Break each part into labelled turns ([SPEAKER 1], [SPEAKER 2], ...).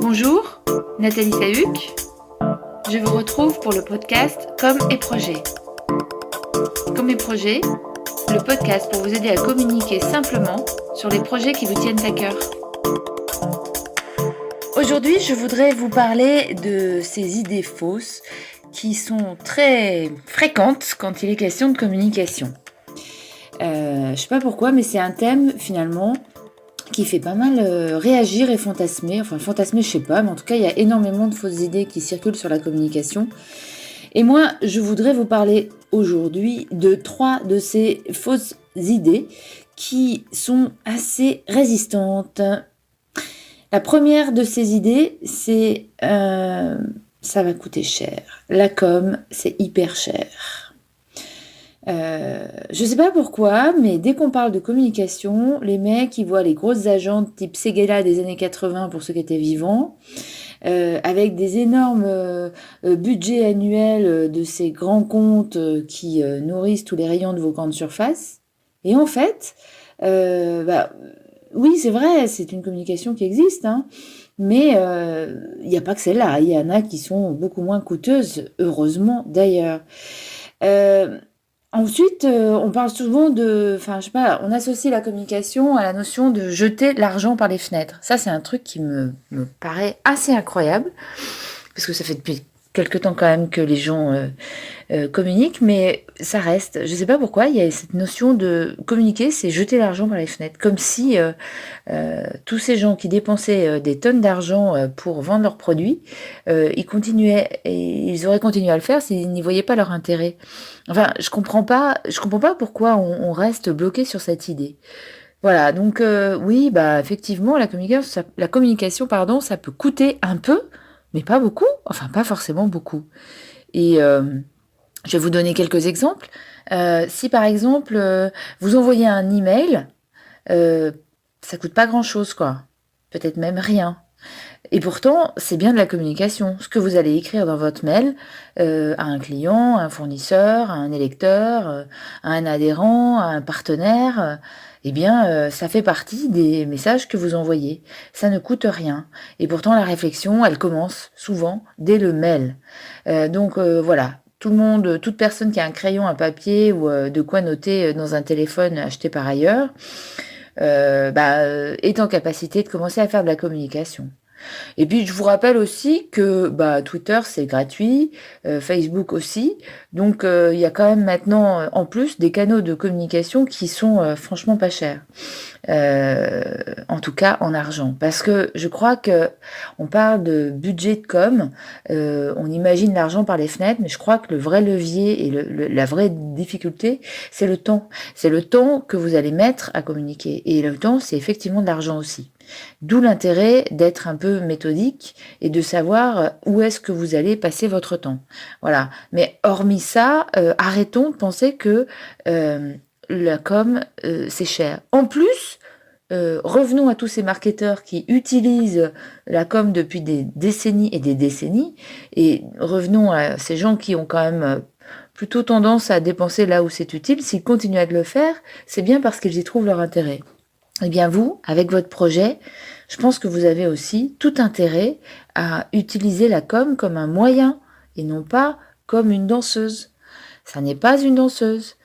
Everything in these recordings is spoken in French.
[SPEAKER 1] Bonjour, Nathalie Sahuc. Je vous retrouve pour le podcast Com et Projet. Com et Projet, le podcast pour vous aider à communiquer simplement sur les projets qui vous tiennent à cœur. Aujourd'hui, je voudrais vous parler de ces idées fausses qui sont très fréquentes quand il est question de communication. Je ne sais pas pourquoi, mais c'est un thème finalement qui fait pas mal réagir et fantasmer. Enfin, fantasmer, je sais pas, mais en tout cas, il y a énormément de fausses idées qui circulent sur la communication. Et moi, je voudrais vous parler aujourd'hui de 3 de ces fausses idées qui sont assez résistantes. La première de ces idées, c'est ça va coûter cher. La com, c'est hyper cher. Je sais pas pourquoi, mais dès qu'on parle de communication, les mecs, ils voient les grosses agences type Séguéla des années 80 pour ceux qui étaient vivants, avec des énormes budgets annuels de ces grands comptes qui nourrissent tous les rayons de vos grandes surfaces. Et en fait, oui, c'est vrai, c'est une communication qui existe, hein, mais il n'y a pas que celle-là. Il y en a qui sont beaucoup moins coûteuses, heureusement d'ailleurs. Ensuite, on parle souvent je sais pas, on associe la communication à la notion de jeter l'argent par les fenêtres. Ça, c'est un truc qui me paraît assez incroyable, parce que ça fait depuis quelque temps quand même que les gens communiquent, mais ça reste. Je sais pas pourquoi, il y a cette notion de communiquer, c'est jeter l'argent par les fenêtres, comme si tous ces gens qui dépensaient des tonnes d'argent pour vendre leurs produits, ils auraient continué à le faire s'ils n'y voyaient pas leur intérêt. Enfin, je comprends pas pourquoi on reste bloqué sur cette idée. Voilà, donc oui, effectivement, la communication, pardon, ça peut coûter un peu, mais pas beaucoup, enfin pas forcément beaucoup. Et je vais vous donner quelques exemples. Si par exemple, vous envoyez un email, ça coûte pas grand-chose, quoi. Peut-être même rien. Et pourtant, c'est bien de la communication. Ce que vous allez écrire dans votre mail à un client, à un fournisseur, à un électeur, à un adhérent, à un partenaire, ça fait partie des messages que vous envoyez. Ça ne coûte rien. Et pourtant, la réflexion, elle commence souvent dès le mail. Voilà. Toute personne qui a un crayon, un papier ou de quoi noter dans un téléphone acheté par ailleurs, est en capacité de commencer à faire de la communication. Et puis je vous rappelle aussi que Twitter c'est gratuit, Facebook aussi, donc il y a quand même maintenant en plus des canaux de communication qui sont franchement pas chers. En tout cas en argent, parce que je crois que on parle de budget de com, on imagine l'argent par les fenêtres, mais je crois que le vrai levier et la vraie difficulté, c'est le temps. C'est le temps que vous allez mettre à communiquer, et le temps, c'est effectivement de l'argent aussi. D'où l'intérêt d'être un peu méthodique et de savoir où est-ce que vous allez passer votre temps. Voilà. Mais hormis ça, arrêtons de penser que la com, c'est cher. En plus, revenons à tous ces marketeurs qui utilisent la com depuis des décennies et des décennies, et revenons à ces gens qui ont quand même plutôt tendance à dépenser là où c'est utile. S'ils continuent à le faire, c'est bien parce qu'ils y trouvent leur intérêt. Eh bien vous, avec votre projet, je pense que vous avez aussi tout intérêt à utiliser la com comme un moyen et non pas comme une danseuse. Ça n'est pas une danseuse.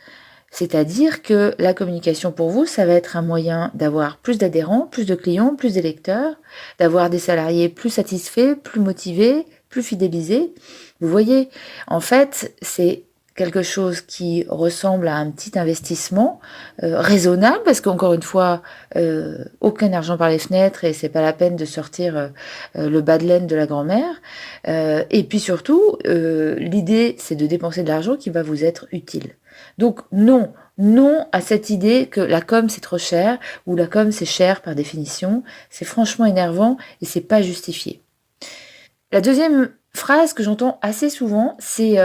[SPEAKER 1] C'est-à-dire que la communication pour vous, ça va être un moyen d'avoir plus d'adhérents, plus de clients, plus d'électeurs, d'avoir des salariés plus satisfaits, plus motivés, plus fidélisés. Vous voyez, en fait, c'est quelque chose qui ressemble à un petit investissement raisonnable, parce qu'encore une fois, aucun argent par les fenêtres et c'est pas la peine de sortir le bas de laine de la grand-mère. Et puis surtout, l'idée, c'est de dépenser de l'argent qui va vous être utile. Donc non à cette idée que la com c'est trop cher ou la com c'est cher par définition. C'est franchement énervant et c'est pas justifié. La deuxième phrase que j'entends assez souvent, c'est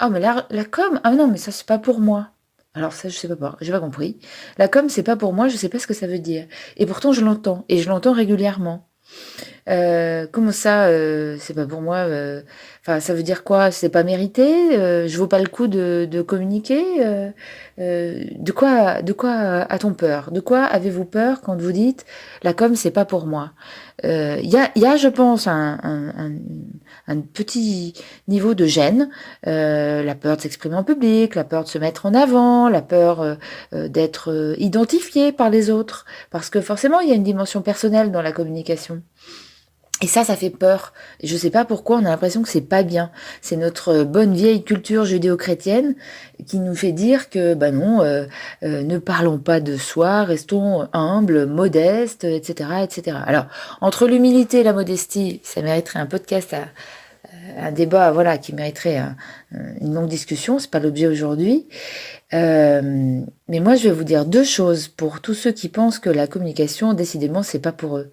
[SPEAKER 1] ah mais la com, ah non mais ça c'est pas pour moi. Alors ça je sais pas, j'ai pas compris. La com c'est pas pour moi, je sais pas ce que ça veut dire. Et pourtant je l'entends et je l'entends régulièrement. Comment ça, c'est pas pour moi, enfin, ça veut dire quoi? C'est pas mérité? Je vaux pas le coup de communiquer? De quoi a-t-on peur? De quoi avez-vous peur quand vous dites: «La com, c'est pas pour moi»? Il y a, je pense, un petit niveau de gêne, la peur de s'exprimer en public, la peur de se mettre en avant, la peur, d'être, identifié par les autres. Parce que forcément, il y a une dimension personnelle dans la communication. Et ça fait peur. Je ne sais pas pourquoi on a l'impression que c'est pas bien. C'est notre bonne vieille culture judéo-chrétienne qui nous fait dire que, bah non, ne parlons pas de soi, restons humbles, modestes, et cetera, et cetera. Alors, entre l'humilité et la modestie, ça mériterait un podcast, un débat, voilà, qui mériterait une longue discussion. C'est pas l'objet aujourd'hui. Mais moi, je vais vous dire 2 choses pour tous ceux qui pensent que la communication, décidément, c'est pas pour eux.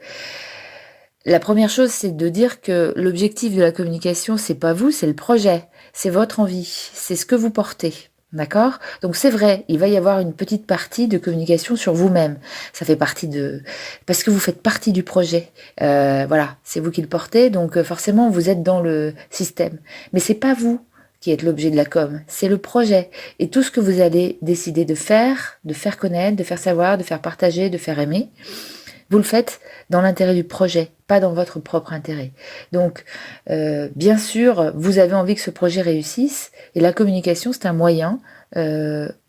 [SPEAKER 1] La première chose, c'est de dire que l'objectif de la communication, c'est pas vous, c'est le projet, c'est votre envie, c'est ce que vous portez. D'accord? Donc c'est vrai, il va y avoir une petite partie de communication sur vous-même. Ça fait partie de parce que vous faites partie du projet. Voilà, c'est vous qui le portez, donc forcément vous êtes dans le système. Mais c'est pas vous qui êtes l'objet de la com, c'est le projet et tout ce que vous allez décider de faire connaître, de faire savoir, de faire partager, de faire aimer. Vous le faites dans l'intérêt du projet, pas dans votre propre intérêt. Donc, bien sûr, vous avez envie que ce projet réussisse, et la communication, c'est un moyen,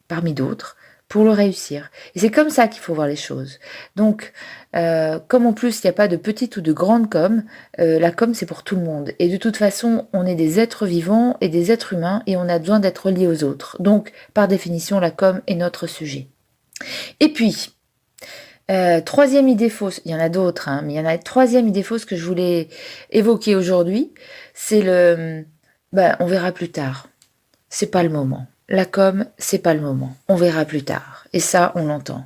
[SPEAKER 1] parmi d'autres, pour le réussir. Et c'est comme ça qu'il faut voir les choses. Donc, comme en plus, il n'y a pas de petite ou de grande com, la com, c'est pour tout le monde. Et de toute façon, on est des êtres vivants et des êtres humains, et on a besoin d'être liés aux autres. Donc, par définition, la com est notre sujet. Et puis, 3e idée fausse, il y en a d'autres, hein, mais il y en a une 3e idée fausse que je voulais évoquer aujourd'hui, c'est on verra plus tard. C'est pas le moment. La com, c'est pas le moment. On verra plus tard. Et ça, on l'entend.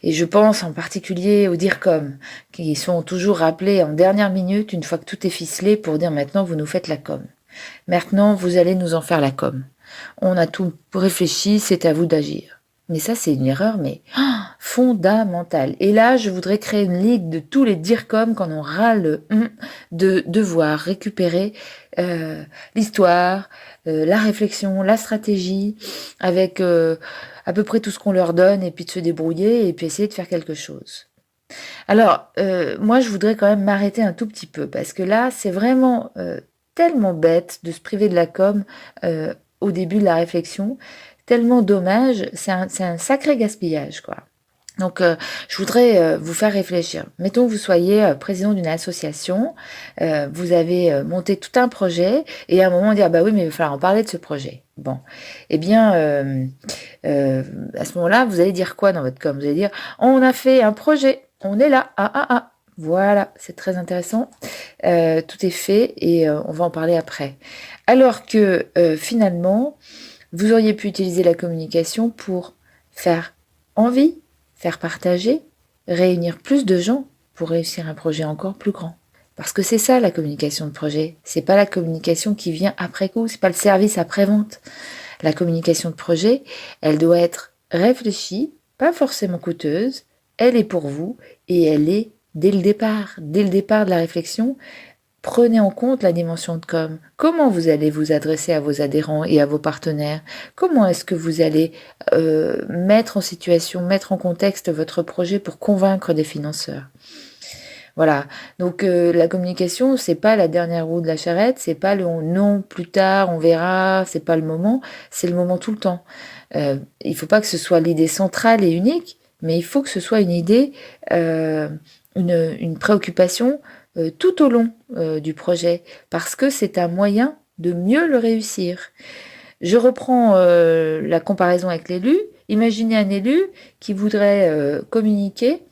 [SPEAKER 1] Et je pense en particulier aux DIRCOM, qui sont toujours rappelés en dernière minute, une fois que tout est ficelé, pour dire maintenant vous nous faites la com. Maintenant, vous allez nous en faire la com. On a tout réfléchi, c'est à vous d'agir. Mais ça, c'est une erreur, mais fondamentale. Et là, je voudrais créer une ligue de tous les DIRCOM quand on râle de devoir récupérer l'histoire, la réflexion, la stratégie, avec à peu près tout ce qu'on leur donne, et puis de se débrouiller, et puis essayer de faire quelque chose. Alors, moi, je voudrais quand même m'arrêter un tout petit peu, parce que là, c'est vraiment tellement bête de se priver de la com au début de la réflexion, tellement dommage, c'est un sacré gaspillage, quoi. Donc, je voudrais vous faire réfléchir. Mettons que vous soyez président d'une association, vous avez monté tout un projet, et à un moment dire, bah oui, mais il va falloir en parler de ce projet. Bon, eh bien, à ce moment-là, vous allez dire quoi dans votre com? Vous allez dire, on a fait un projet, on est là, ah ah ah. Voilà, c'est très intéressant. Tout est fait, et on va en parler après. Alors que finalement, vous auriez pu utiliser la communication pour faire envie, faire partager, réunir plus de gens pour réussir un projet encore plus grand. Parce que c'est ça la communication de projet. C'est pas la communication qui vient après coup, c'est pas le service après-vente. La communication de projet, elle doit être réfléchie, pas forcément coûteuse, elle est pour vous, et elle est dès le départ de la réflexion. Prenez en compte la dimension de com. Comment vous allez vous adresser à vos adhérents et à vos partenaires? Comment est-ce que vous allez mettre en situation, mettre en contexte votre projet pour convaincre des financeurs? Voilà. Donc la communication, c'est pas la dernière roue de la charrette, c'est pas le non, plus tard, on verra, c'est pas le moment, c'est le moment tout le temps. Il faut pas que ce soit l'idée centrale et unique, mais il faut que ce soit une idée, une préoccupation tout au long du projet, parce que c'est un moyen de mieux le réussir. Je reprends la comparaison avec l'élu. Imaginez un élu qui voudrait communiquer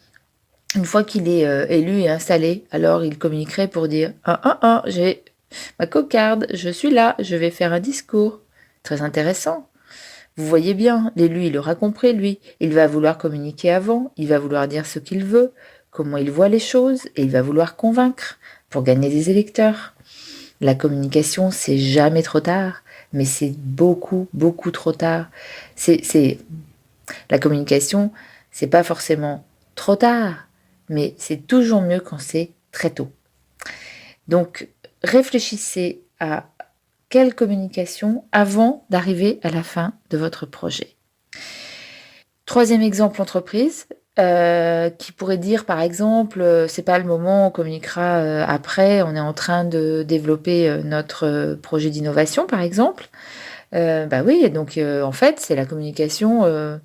[SPEAKER 1] une fois qu'il est élu et installé. Alors il communiquerait pour dire j'ai ma cocarde, je suis là, je vais faire un discours. Très intéressant. Vous voyez bien, l'élu, il aura compris, lui. Il va vouloir communiquer avant, il va vouloir dire ce qu'il veut, comment il voit les choses, et il va vouloir convaincre pour gagner des électeurs. La communication, c'est jamais trop tard, mais c'est beaucoup, beaucoup trop tard. La communication, c'est pas forcément trop tard, mais c'est toujours mieux quand c'est très tôt. Donc, réfléchissez à quelle communication avant d'arriver à la fin de votre projet. Troisième exemple entreprise, qui pourrait dire par exemple, c'est pas le moment, on communiquera, après, on est en train de développer, notre, projet d'innovation par exemple. Bah oui, donc en fait, c'est la communication,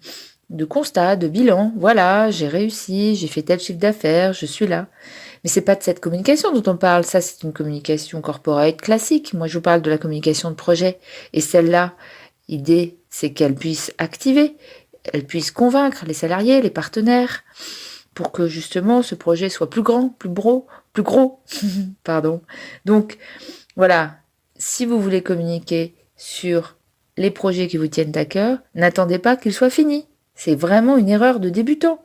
[SPEAKER 1] de constat, de bilan. Voilà, j'ai réussi, j'ai fait tel chiffre d'affaires, je suis là. Mais c'est pas de cette communication dont on parle, ça c'est une communication corporate classique. Moi, je vous parle de la communication de projet et celle-là, l'idée, c'est qu'elle puisse activer, elle puisse convaincre les salariés, les partenaires, pour que justement ce projet soit plus grand, plus gros, pardon. Donc voilà, si vous voulez communiquer sur les projets qui vous tiennent à cœur, n'attendez pas qu'ils soient finis. C'est vraiment une erreur de débutant.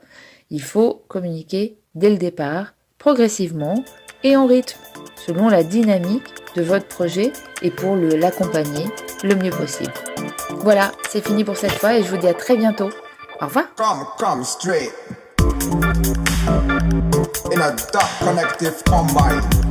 [SPEAKER 1] Il faut communiquer dès le départ, progressivement et en rythme, selon la dynamique de votre projet et pour l'accompagner le mieux possible. Voilà, c'est fini pour cette fois et je vous dis à très bientôt. Au revoir.
[SPEAKER 2] Come straight in a dark connective combine.